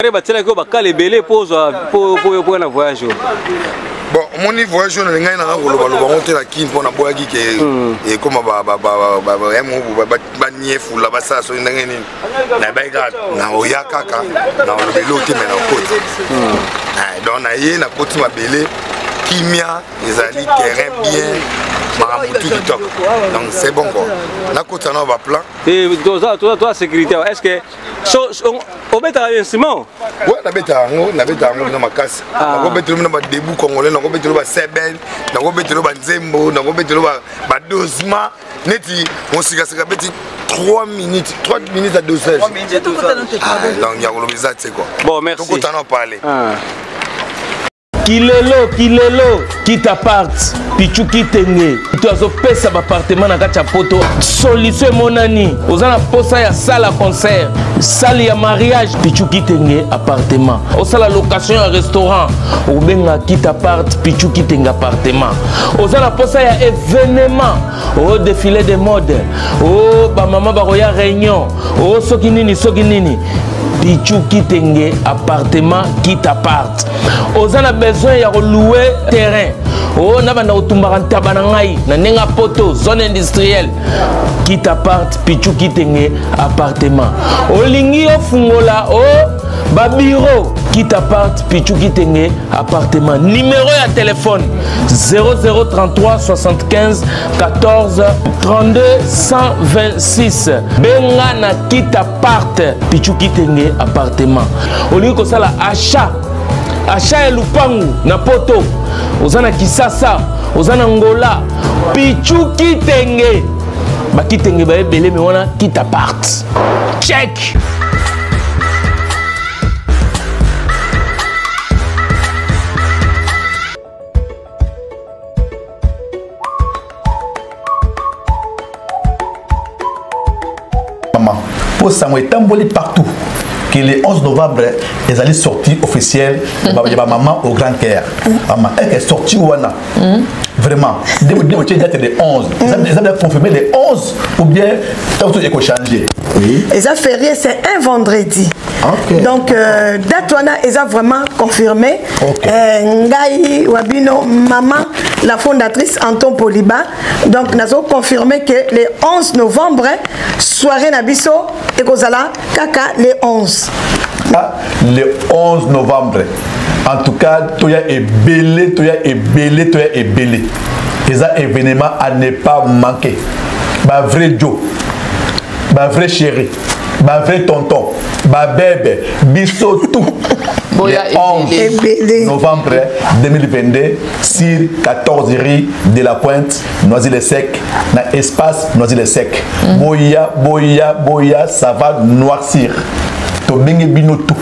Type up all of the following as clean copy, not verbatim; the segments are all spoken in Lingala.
après batela ko bakale belé pose pour na voyage. Bon, mon voyage on ngai na ngolo ba monter la kin pour na boyaki ke et comme ba niefu la basa so ndenge nini. Na baika na oya kaka na lobelo te mais na côté. Donc na ye na côté ma belé kimia ezali terrain bien. Donc c'est bon quoi. Na côté na ba plan. Et toi sécurité est-ce que on met un instrument? Ouais, na beta na makasi. Na ko betelo na ba debout congolais, na ko betelo ba sebel, na ko betelo ba nzembo, na ko betelo ba dosement. Neti on sika beti 3 minutes à dosage. 3 minutes à dosage. Donc ya ko lobisa c'est quoi. Bon, merci. Donc on en parler. Kilelo, quitte part, pichu kitenge. Tu as pesa appartement na kacha poto. Solution monani. Ozana posa ya sala concert, salle ya mariage, pichu kitenge appartement. Osala location ya restaurant, obenga quitte part, pichu kitenge appartement. Ozana posa ya événement, au défilé de mode, oh ba mama ba roya réunion, oh soki nini. Pichu kitenge appartement quitte appart. Ozana besoin ya louer terrain. Oh na bana otumbaka ntaba na ngai na nenga poto zone industrielle quitte appart pichu kitenge appartement. Olingi ofungola ba bureau quitte appart pichu kitenge appartement. Numéro ya téléphone 0033 75 14 32 126. Benga na quitte appart pichu kitenge appartement. Olingi ko sala achat ya lupangu na poto. Ozana Kisasa, ozana Ngola, pichu kitenge. Ba kitenge ba ebele me wana quitte appart. Check. Maman, pour ça moi tamboli partout. Que le 11 novembre, les allées sorties officielles, maman au Grand Caire. Maman, elle est sortie où on a vraiment. Dès date de 11. Ils ont confirmé les 11 ou bien tout est changé. Oui. Les a férié, c'est un vendredi. Okay. Donc, date on a, ils ont vraiment confirmé. Ngai Wabino, maman, la fondatrice Anton Poliba. Donc, nous avons confirmé que le 11 novembre, soirée Nabiso et Kozala, Kaka, le 11. Le 11 novembre. En tout cas, Toya est belé. Et ça, événement à ne pas manquer. Bah, vrai Joe, bah, vrai chéri, bah, vrai tonton, bah, bébé, biso tout. Le 11 novembre 2022, sur 14 rue de la Pointe, Noisy-le-Sec, dans espace Noisy-le-Sec. Boya, ça va noircir. Tobingi bino tout.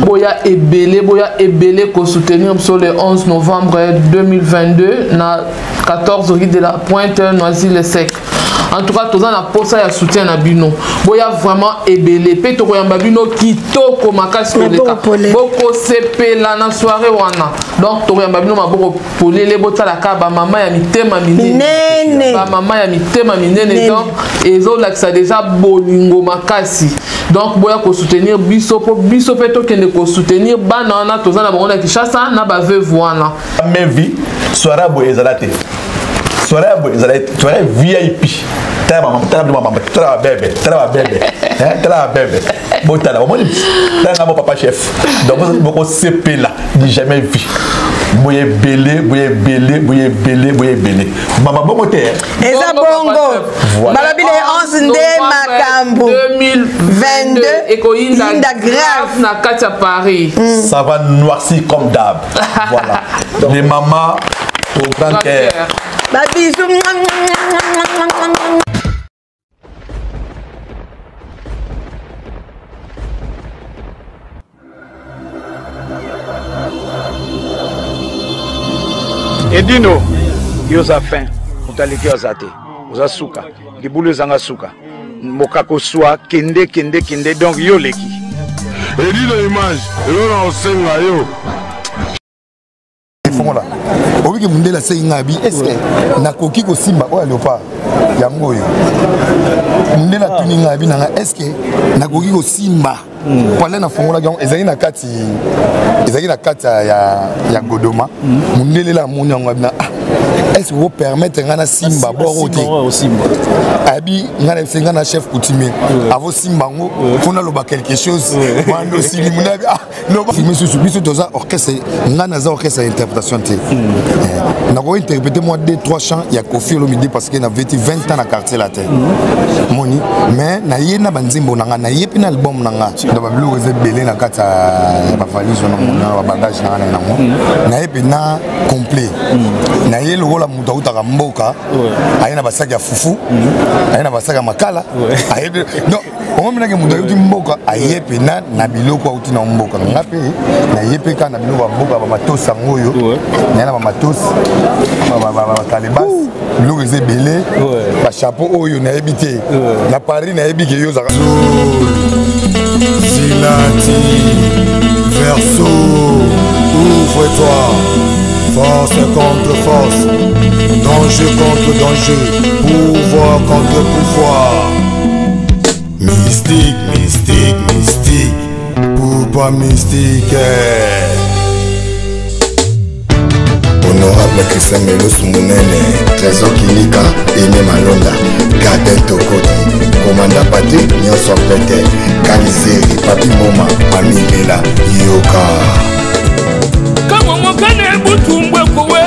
Boya ebele ko soutenir sur le 11 novembre 2022 na 14 rue de la Pointe, Noisy-le-Sec. En tout cas, tous en a posa ya soutien na bino. Boya vraiment ebele. Pe to koyamba bino kitoko makasi koleka. Boko sepela na soirée wana. Donc to koyamba bino maboko polele botala ka ba mama ya mitema minene. Ba mama ya mitema minene donc ezo lakisa déjà bolingo makasi. Donc boya ko soutenir biso pe to kende ko soutenir bana na tous en a bongo na Kinshasa na ba veuve wana. Même vie soirée boya ezalate. Soirée VIP. Bébé. Botala, mon papa chef. Donc, vous CP là, jamais vu. Boye belé. Maman, bon côté. Et ça, bongo. Malabile 11 de Makambo. 2022. Et Koinda grave. Na Katia Paris. Ça va noircir comme d'hab. Voilà. Les mamans au Grand Caire. Bisous. Edino, yoza fin, utaliki ozate, oza suka, kibulu zanga suka, mokako soa, kende, donc yo leki. Edino image, yo na osenga yo. Fongola. Obi mundela se ngabi, est-ce que na koki ko simba o alopa yango yo. Mundela tuni ngabi nanga, est-ce que na koki ko simba poilet na fongola donc ezali na kati ya godoma mundele la moni yango na est-ce que vous permettez ngana simba boroti abi ngana ngana chef coutumier avo simba ngo fona loba quelque chose mando sili munabi no monsieur Subiso toza orchestre ngana za orchestre interprétation té na ko interpréter moi 2-3 chants ya Kofi Olomide parce que na 20 ans na quartier la terre moni mais na yena banzimbo nanga na yepi na album nanga do ba blue ze belé na kata ba valise na bagage na nango na yepi na complet na yelo la mutu utaka mboka ayena basaki ya fufu ayena basaki ya makala ayebi non omona ke mutu uti mboka ayepe na biloko uti na mboka ngape na yepe ka na biloko mboka ba matosa ngoyo na ba matos ba talibas biloko ezebele ba chapeau oyo na ebité na Paris na ebi ke yo zaka Zilati verso ouvre-toi. Force contre force, danger contre danger, pouvoir contre pouvoir. Mystique, mystique, mystique, pouvoir mystique. Honorable Christian Melo Sumunene, Trésor Kilika, Ene Malonda, Garden Tokoti, Commanda Patrick, Nyonso Pete, Kalizeri, Papi Moma, Amilela, Yoka. Mokane butumbwe kowe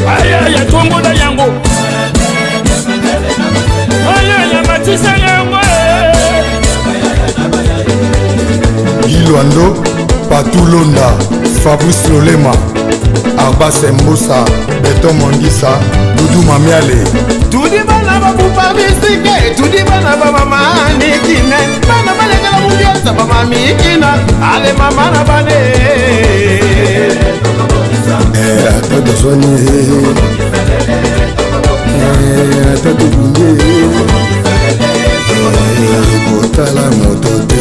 aya ya tongo da yango aya ya matisa yango Gilwando Patulonda Fabrice Lolema Abbas Mbosa Beton Mondisa Doudou Mamiale Tudi bana babupa bisike Tudi bana mama nikine Bana balega la mubiosa mama mikina Ale mama na bane Atoto soni Atoto bunye Kotala motote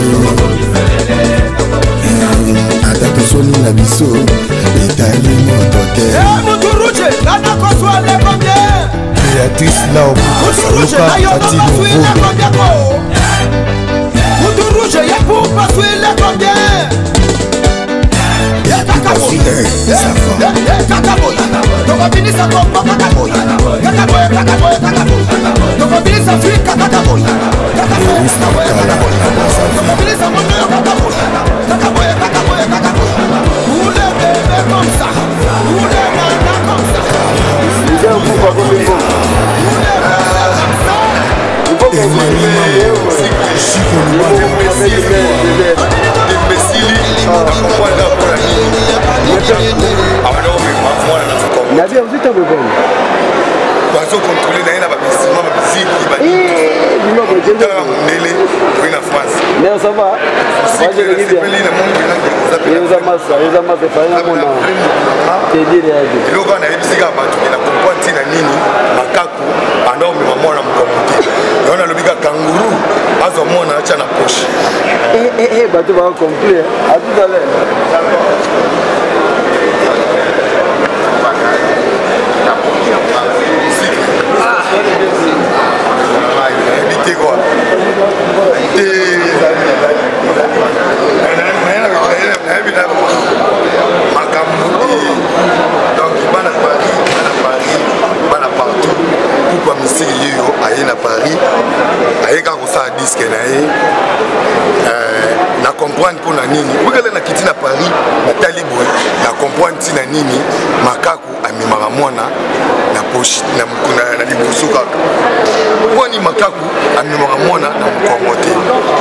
Atoto soni na biso Itali motote Muturuche Nana koswa le combien Béatrice Lao Muturuche Ayo mama sui le combien ko Muturuche Yapu pasui le combien Kakaboya Tokabilisa kombo kakaboya Kakaboya kakaboya kakaboya Tokabilisa Afrika kakaboya Tokabilisa mondo kakaboya Kakaboya kakaboya kakaboya Ule bebe comme ça Ule nana comme ça Ule bebe comme bateau va complet. À tout à l'heure. Évitez quoi? Donc, partout. Pourquoi Mystique est à Paris? Aïe, quand on s'a disque, na comprendre pour na nini ukale na kiti na Paris na taliboy na comprendre ti na nini makaku amemaka mwana na poche na mukuna na libusuka woni makaku amemaka mwana na mkongote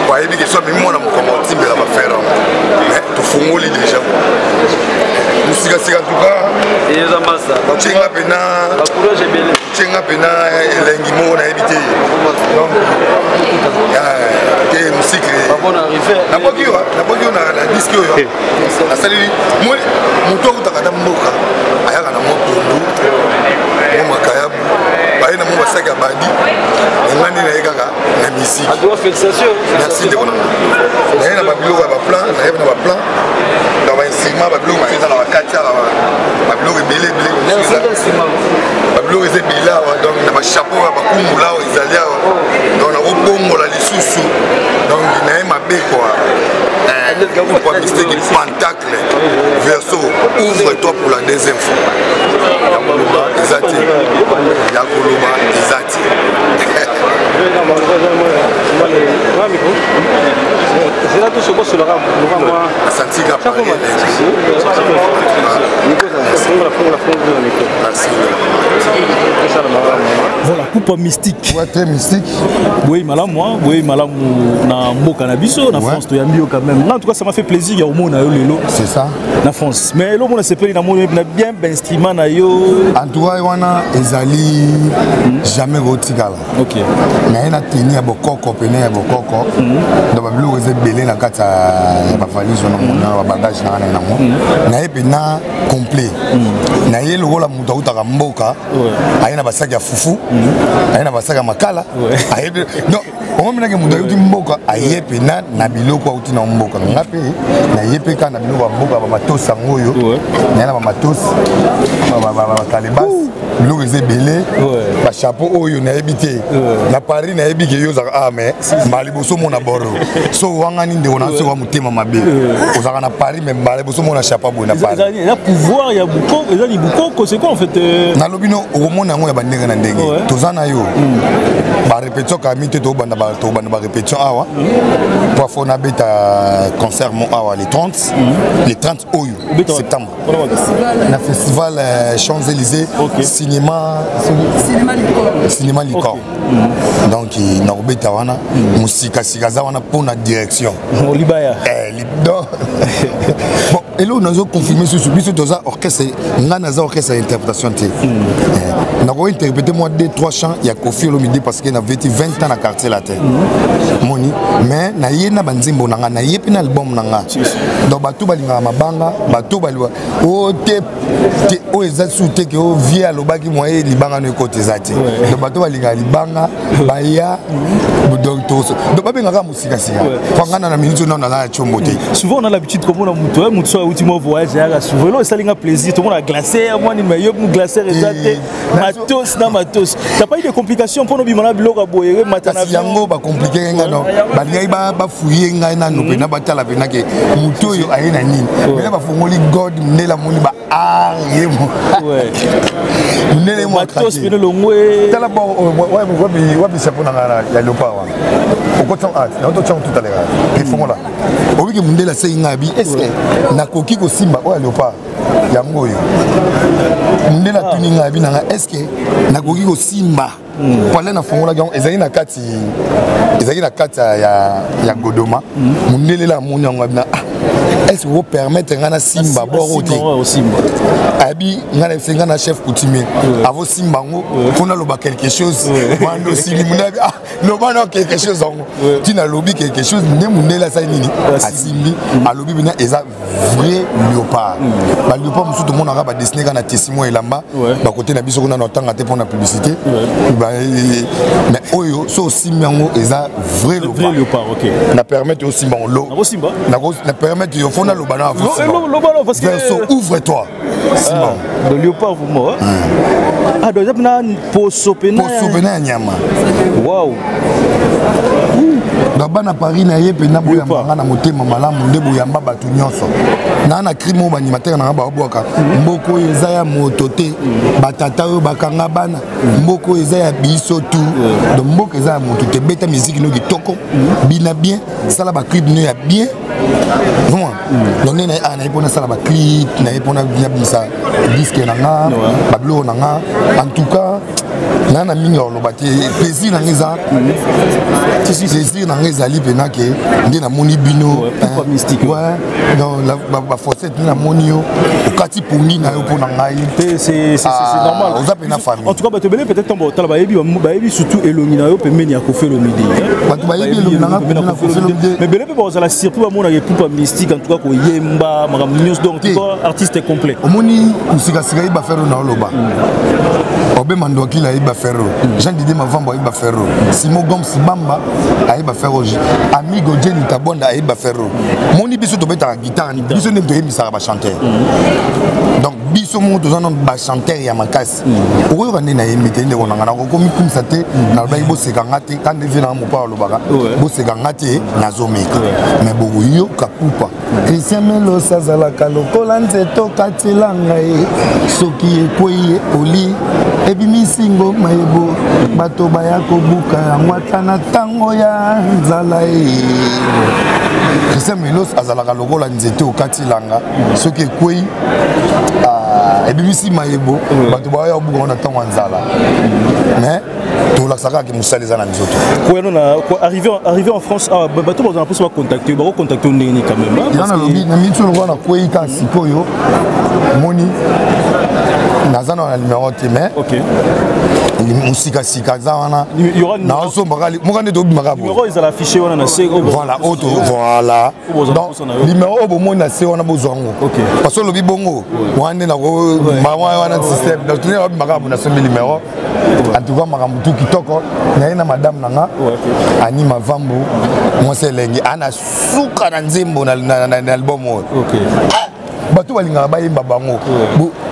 kwa hivi ke soit mwana mkongote mbela ba faire mais tufungoli déjà musika sika tuka eza masa chenga pena courage bele chenga pena elengi mo na éviter donc que musique bon arrivé na boki na disque yo na sali moi muto utaka mboka ayaka na motondo mo makayabu baye na mo basaka badi ngani na yekaka na musique a droit félicitation merci de kona na na babilo ba plan na yeba na ba plan dans ba instrument babilo ma feza na ba katia ba babilo belé babilo ezebila donc na ba chapeau ya bakumula ezali awa donc nakobongola lisusu donc naye mabe quoi pourquoi mystère pentacle verso ouvre-toi pour la deuxième fois yakoloba ezati yakoloba ezati c'est là tout ce qu'on se l'aura moi asantika parler voilà coupe mystique ouais très mystique oui malamu na mboka na biso na France to yambio quand même en tout cas ça m'a fait plaisir ya omona yo lelo c'est ça na France mais lo mona sepeli na mona bien instrument na yo en tout cas wana ezali jamais rotikala OK na ina teni ya bokoko pene ya bokoko donc babilo eze belé na kata ya ba valise na mona ba bagage na na mo na epena complet na yelo wala mutu utaka mboka ayina basaki ya fufu ayina basaki ya makala ayebe non on mena ke mutu yuti mboka ayepe na biloko uti na mboka ngape na yepe kana biloko mboka ba matosa ngoyo na ba matosa ba talibas biloko eze belé ba chapeau oyo na ebité na Paris na ebike yo za mais maliboso mona boro so wangani nde ona se wa mutema mabe ozaka na Paris mais maliboso mona chapeau na Paris la pouvoir ya buko ezali buko c'est quoi en fait na lobino omona ngo ya bandenge na ndenge tozana yo ba répétition ka mité to banda ba répétition awa pour fona beta concert mon awa les 30 oyo septembre na festival Champs-Élysées cinéma Licor donc na obeta wana musika sikaza wana pour na direction Olibaya bon elo nazo confirmer sur biso toza orchestre ngana za orchestre interprétation té na ko interpréter moi 2-3 chants ya Kofi Olomide parce que na 20 ans na quartier latin moni mais na yena banzimbo nanga na yepi na album nanga donc batu balinga mabanga batu balwa o te o ezatsu te ke o vie alobaki moi libanga no côté zati donc batu balinga libanga baya donc tous donc babengaka musika sika fangana na minute na la chombo te souvent on a l'habitude comme on a muto ultimo voyage ya souvent là ça linga plaisir tout le monde a glacé moi ni meilleur glacer ezate matos t'as pas eu de complications pour nos bimana biloko boyere matana yango ba compliqué nga non balinga ba fouiller nga na no pena batala pena ke muto yo ayena nini mais ba fongoli god nela moni ba yemo nele mo matos pena longwe tala bon wabi sapona ngara ya lopawa okotsa art na to chong tout à l'heure et fongola obi ke mundela sei ngabi est-ce que na koki ko simba o leopard yango yo mundela tuni ngabi na est-ce que na koki ko simba pale na fongola gang ezali na kati ya Godoma mundele la moni ngabi na est-ce que vous permettez ngana simba borote abi ngana senga na chef coutumier avo simba ngo fona loba quelque chose wando sili munabi loba no quelque chose ngo tina lobi quelque chose ne mundela sa nini asimbi alobi bina eza vrai léopard ba léopard musu to mona ba dessiner kana testimon elamba ba côté na biso kuna na tanga te pour la publicité mais oyo so simba ngo eza vrai léopard OK na permettre aussi bon lo na permettre yo fona lo bana parce que verso ouvre-toi Simon le léopard pour moi donc ça poso pena nyama waouh bana Paris na yepe na boya manga na motema malamu nde boya mbaba tu nyonso na crime ba animateur na ba boka mboko eza ya motote batata o bakanga bana mboko eza ya biso tu donc mboko eza ya motote beta musique no kitoko bina bien sala ba clip no ya bien non donc na ana ipona sala ba clip na ipona bien bisa disque na nga ba blo na nga en tout cas nana mingi olobaki plaisir na ngeza plaisir na ngeza libena ke ndi na moni bino pas mystique ouais donc la fossette na moni yo okati pongi na yo pona ngai c'est normal on zape na famille en tout cas ba te belé peut-être tombo tala ba yebi surtout elongi na yo pembeni ya Kofi Olomide ba to ba yebi elongi na Kofi Olomide mais belé pe ba la surprise ba mona ke pas mystique en tout cas ko yemba makambo news donc artiste complet omoni musika sika ba faire na oloba Obé Mandouakil Aïba Ferro, Jean-Didier Mavambo Aïba Ferro, Simon Gomes Bamba Aïba Ferro, Amigo Jenny Tabonda Aïba Ferro. Moni biso to beta guitare, biso nem to yebisa ba chanteur. Donc biso mo to zana ba chanteur ya makasi. Oyo rande na yemite ne konanga na komi kum sate na ba ibo sekangate quand devient na mo pa lo baka. Bo sekangate na zomeka. Mais bo yo kapupa. Christian Melo sazala kalokola nzeto katilanga e soki ekwe oli ebimisingo mayebo bato baya kobuka yango atana tango ya nzala e Christian Melo azalaka lokola nzeto katilanga soki ekwe ebimisi mayebo bato baya kobuka na tango ya nzala mais tout la saga qui moussa les analyses autres. Arrivé en France, bateau on a pas contacter, on va contacter on est quand même. Il y en a lobby, na mitu le na quoi ika sikoyo moni nazana na numéro témoin. OK. Musika sika zana. Na oso magali, mokande dobi magabo. Numéro ils a affiché on a c'est voilà auto voilà. Donc numéro au moment na c'est on a bozongo. OK. Parce que lobby bongo, wande na ko mawa wana système. Donc tu as magabo na son numéro. En tout cas magamutu kitoko na madame nanga ani mavambo moi c'est lengi ana suka na nzembo na album. OK. Bato balinga ba yemba bango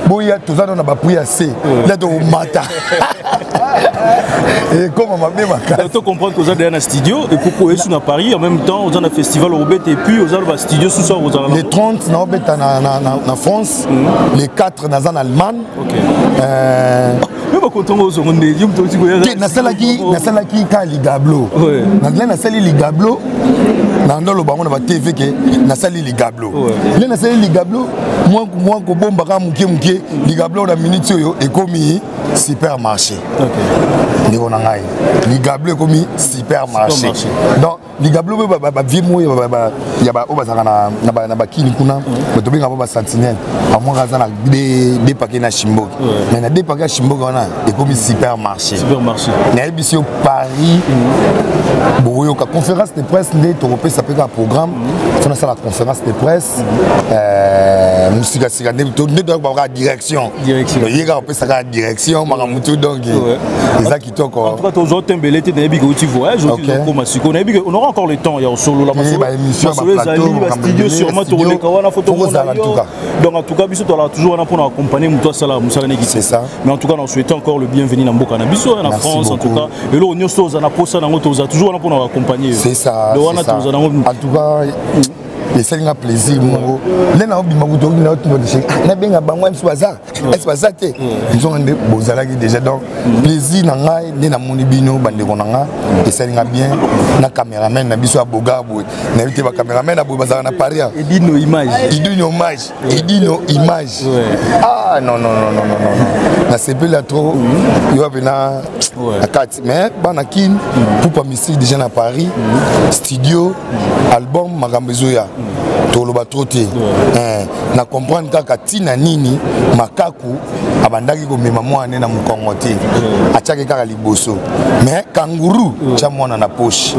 boya tozana na bapuya C là do mata et comment m'a bien ma tu comprendre que vous êtes dans un studio et pourquoi est-ce à Paris en même temps vous avez un festival au Robert et puis vous avez un studio sous ça vous avez les 30 na Robert na France les 4 na en Allemagne. OK. Mais pas content aux secondes des yum tu vois na salaki ka ligablo na sali ligablo na ndolo bango na ba TV ke na sali ligablo le na sali ligablo moi ko bomba ka muke ligablo na minute yo ekomi supermarché. OK. Ni on ngai ligablo ekomi supermarché. Donc ligablo ba vimo ya ba obazaka na ba kini kuna bato binga ba sentinelle amon raza na des paquets na Chimboka mais na des paquets Chimboka wana ekomi supermarché. Na ebisio Paris boyo ka conférence de presse ndé to repé ça peut un programme on a ça la conférence de presse musika sika ndé to ndé ba direction yega repé ça la direction maramutu donc les akitoko en tout cas to tembelé te debi ko tu voyage on aura encore le temps il y a solo la émission studio sûrement tourner kawana photo donc en tout cas biso to la toujours on pour accompagner muto sala musala ne c'est ça mais en tout cas on souhaite encore le bienvenu na mboka na biso na France en tout cas et là on est na posa na ngoto toujours pour nous accompagner c'est ça en tout cas c'est un plaisir mongo lena obima buto na otuno de na benga bangwa mswaza eswaza te ils ont bozala qui déjà donc plaisir na ngai ne na moni bino bande konanga esalinga bien na cameraman na biso aboga boy na vite ba cameraman na boy bazala na Paris edino image ah non na c'est là trop il va venir à 4 mais banakin pour pas misser déjà na Paris studio album magambezoya toloba troté na comprendre kaka tina nini makaku abandaki ko mema mwana na mukongo te achaki kaka liboso mais kanguru cha mwana na poche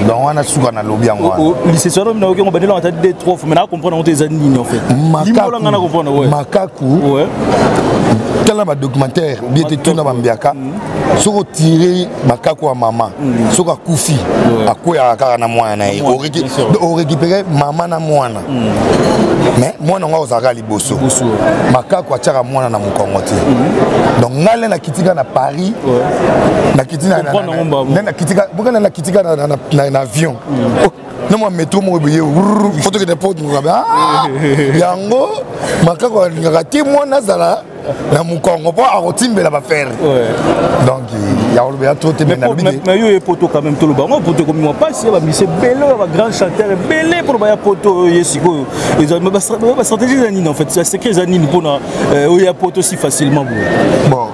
donc wana suka na lobi yango lycée sono na okengo bandela on t'a dit 3 fois mais na comprendre on te za nini en fait makaku tala ba documentaire bien te tuna bambiaka soko tirer makaku wa mama soko akufi akoya kaka na mwana o récupérer mama na mwana mais mwana ngo ozaka liboso makaku achaka mwana na mukongo te donc ngale na kitika na Paris na kitika na kitika bokana na kitika na avion non moi métro mo beye photo que des potes mo ba yango makako ngati mwana zala na mukongo po akotimbela ba faire donc ya on va tout mais yo poto quand même tout le bango poto comme moi pas c'est ba monsieur bello ba grand chanteur belé pour ba poto yesiko ils ont ba stratégie zanine en fait c'est secret zanine pour na ya poto si facilement bon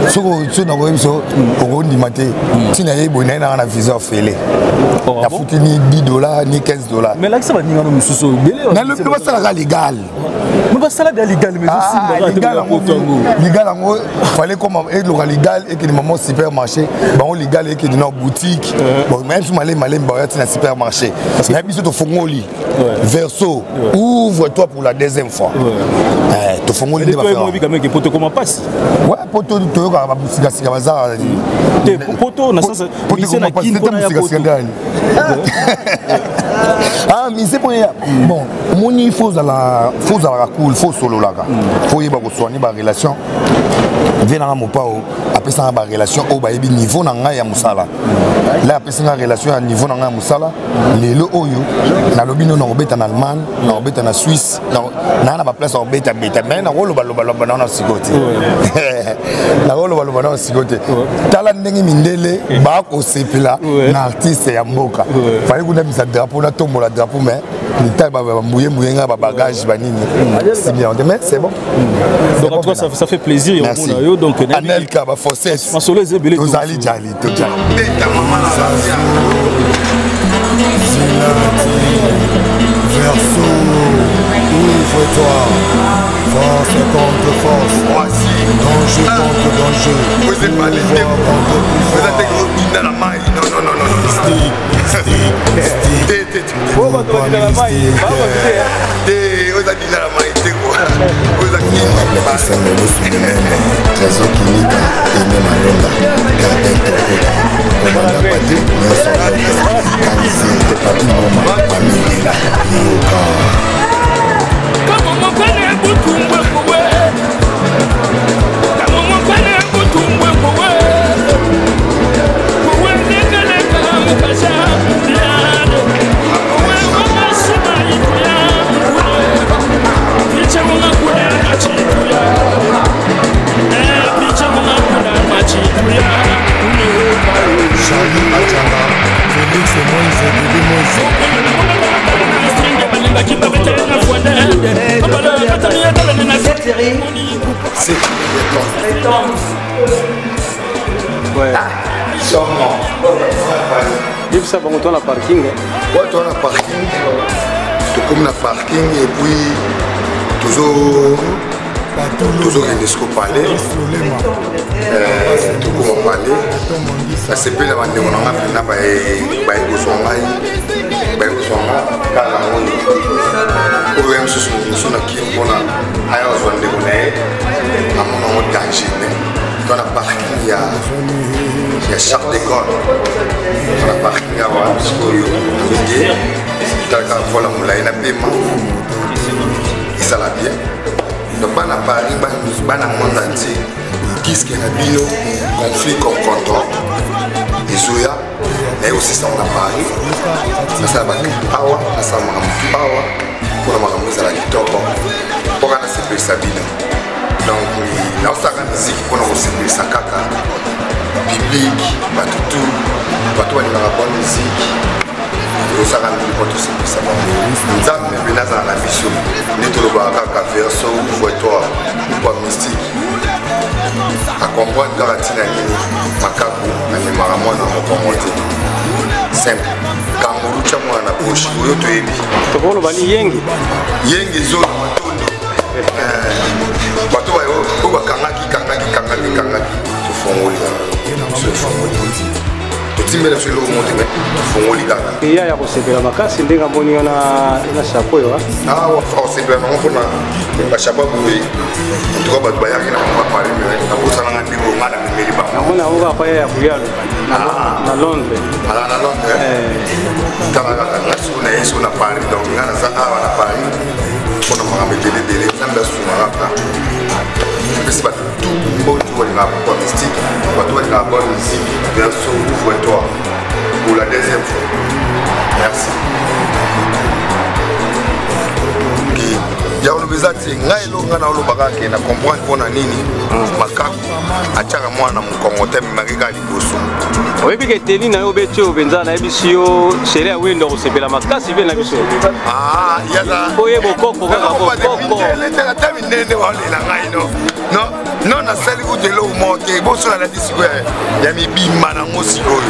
ce na web so on dit maté tina yebo na visa félé la foutu ni $10 ni $15 mais là ça va ni ngano mususu belé na le pas ça légal le salade est légal, mais aussi légal, il fallait comme être légal et que les mamans supermarché, bon légal et que dans nos boutiques, bon même si malé dans supermarché, mais puis surtout Fongoli, verso, ouvre-toi pour la deuxième fois. Tu Fongoli de faire. Quand même que poto comment passe. Ouais, poto tu as la musique c'est bazar. Poto na sens poto na kin pour na musique ah mais c'est pour bon mon il faut la cool faut solo là faut y ba ko soigner ba relation vient mon pas après ça ba relation au ba niveau na nga ya musala là après ça relation à niveau na nga musala lelo oyo na lobino na obeta na Allemagne na obeta na Suisse na ba place obeta beta mais na rolo ba na sikote na rolo ba na sikote tala ndenge mindele ba ko sepela na artiste ya mboka fallait qu'on ait mis drapeau na tombe la drapeau mais ni taille ba mouiller nga ba bagage ba nini c'est bien mais c'est bon donc en tout cas ça fait plaisir yo donc Anelka ba forces masolo ezebele to jali to jali verso ouvre-toi force contre force danger contre danger vous êtes pas les vous êtes gros dans la maille non stick oh va dans la maille vous êtes dans la maille c'est quoi vous êtes qui trésor kinika ene malonda garde toko komanda pati nyonso kanisi te pati moma mamingela yoka kama mokane butumbwe kowe kama mokane butumbwe kowe kowe lekaleka mukasha nado kowe wakasima ikuya picha muna kule achikuya picha muna kule achikuya Charlie Achanga Félix Moïse Bibi Moïse c'est ouais sûrement Dieu ça bon toi la parking ouais toi la parking tout comme la parking et puis toujours un disco palais tout comme palais ça c'est bien la bande on a fait na ba kala ngoni o même sous na qui on a ayo zonde connaît à mon danger dans la parking il y a Charles de Gaulle dans la parking à voir parce que il y a voilà moulay na paiement et ça la bien donc bana Paris bana monde entier qu'est-ce qu'il y a bino conflit comme contrôle et Zoya et aussi ça on a Paris ça va power ça va power pour la maman la kitoko pour la c'est ça bino donc là ça la musique pour nous c'est ça kaka biblique pas tout les bonne musique et ça la musique pour tout c'est ça nous avons mais dans la mission nous tout le kaka verso ouvre-toi pour mystique à comprendre Garatina Makaku na Maramon na Mokomote simple kanguru cha mwana poche oyo toyebi tokolo bani yengi zo matondo bato bayo ko bakangaki tofongoli totimbela solo monte mais tofongoli kaka iya ya kosepela makasi ndenga mboni na chapeau yo ah wa osepela ngo pona ba chapeau boye to ba bayaki na ba pare mais na bosana ngandi ko ngana memeli ba ngona ngo pa ya kuyalo na Londres na Londres kama na suna yesu na Paris donc ngana za awa na Paris pona mama dele namba suma hapa c'est pas tout bon tu vois la mystique tu vois la bonne musique verso ouvre-toi pour la deuxième fois merci ya olobezati ngai elonga na olobaka ke na comprendre mpona nini makaku atiaka mwana mokongo te memaki kaka liboso Oui, puis que Teni na yo betio benza na ebisio chérie wendo ko sepela makasi be na biso. Ah, ya ça. Oye bokoko kaka bokoko. La tami nene wa le la ngai no. Non na sali ku de lo monte. Bo so la disiko ya mi bimba na ngosiko.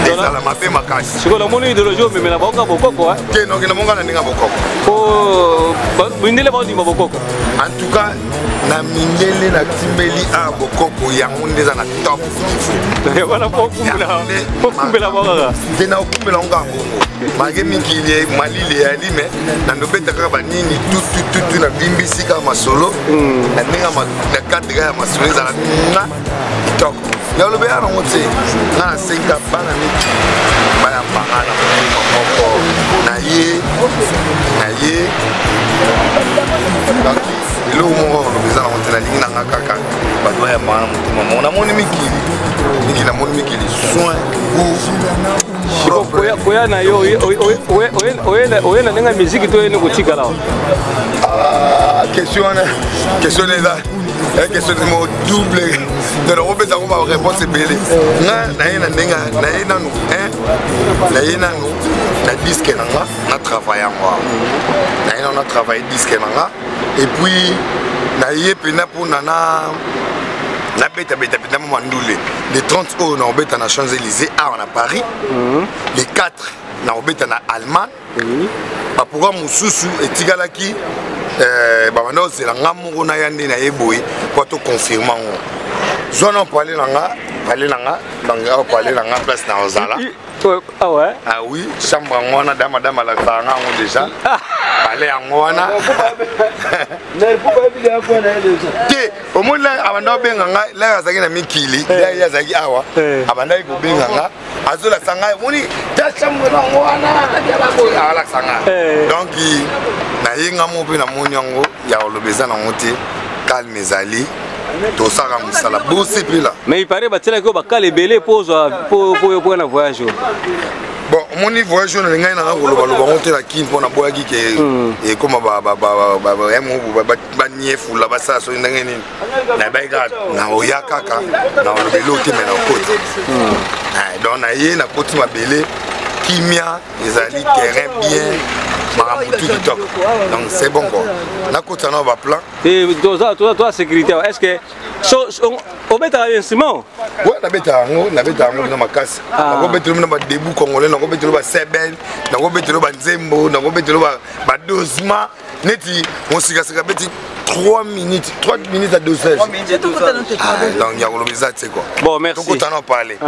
Eza la mabe makasi. Siko la moni idéologie me na boka bokoko ha. Ke no ke na monga na ninga bokoko. Oh, bindele ba ndima bokoko. En tout cas, na mindele na timbeli a bokoko ya ngunde za na top. Voilà kumbela bokaka. Tena kumbela nga bongo. Mage mikili malile ya lime na ndobeta kaka banini tout na bimbisi ka masolo. Na ninga na kadra ya masolo za na top. Ya lobe ya ngote. Na senga bana miki. Baya bangana bokoko. Na ye. Ilo mo lobe za ngote na linga nga kaka. Bato ya mana mutima mona moni mikili na moni mikili soin koya na yo oye na nenga musique to ene kotika la question là question de mo double de la robeta ko ba réponse belé na ina nenga na ina no na ina no na disque na travailler moi na ina na travailler disque na et puis na yepena pour nana na beta mandule les 30 euros na obeta na Champs-Élysées à Paris les 4 na obeta na Allemagne pa programme mususu etikalaki babanda ozela nga moko na yande na yeboyi po to confirmer ngo zona parler nanga donc parler nanga place na ozala ah ouais ah oui chambre ngona dama la tanga ngo déjà parler ngona te omula abanda benga nga la yazaki na mikili la yazaki awa abanda ko benga nga azola sanga moni ta chambre ngona ya bako ala sanga donc na yenga mo pe na moni ngo ya olobeza na ngote calme ezali to saka musala bosi pila mais il paraît batela ko bakale belé pour na voyage bon mon voyage na ngai na ngolo ba ngote la kin pona boyaki ke e koma ba emo ba niefu la basa so ndenge nini na baiga na oya kaka na olobelo te me na koti donc na ye na koti mabele kimia ezali terrain bien maramutu kitoko donc c'est bon quoi na kota na ba plan et toi sécurité est-ce que au beta instrument ouais na beta ngo na makasi na ko betelo na ba debu congolais na ko betelo ba sebel na ko betelo ba nzembo na ko betelo ba dosement neti on sika beti 3 minutes à dosage donc ya ko lobisa c'est quoi bon merci donc kota na parler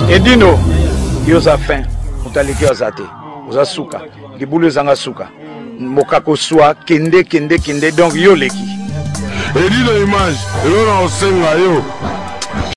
Edino, yoza fin, mutaliki ozate, oza suka, libulu zanga suka, mokako soa, kende, donc yo leki. Edino image, yo na osenga yo.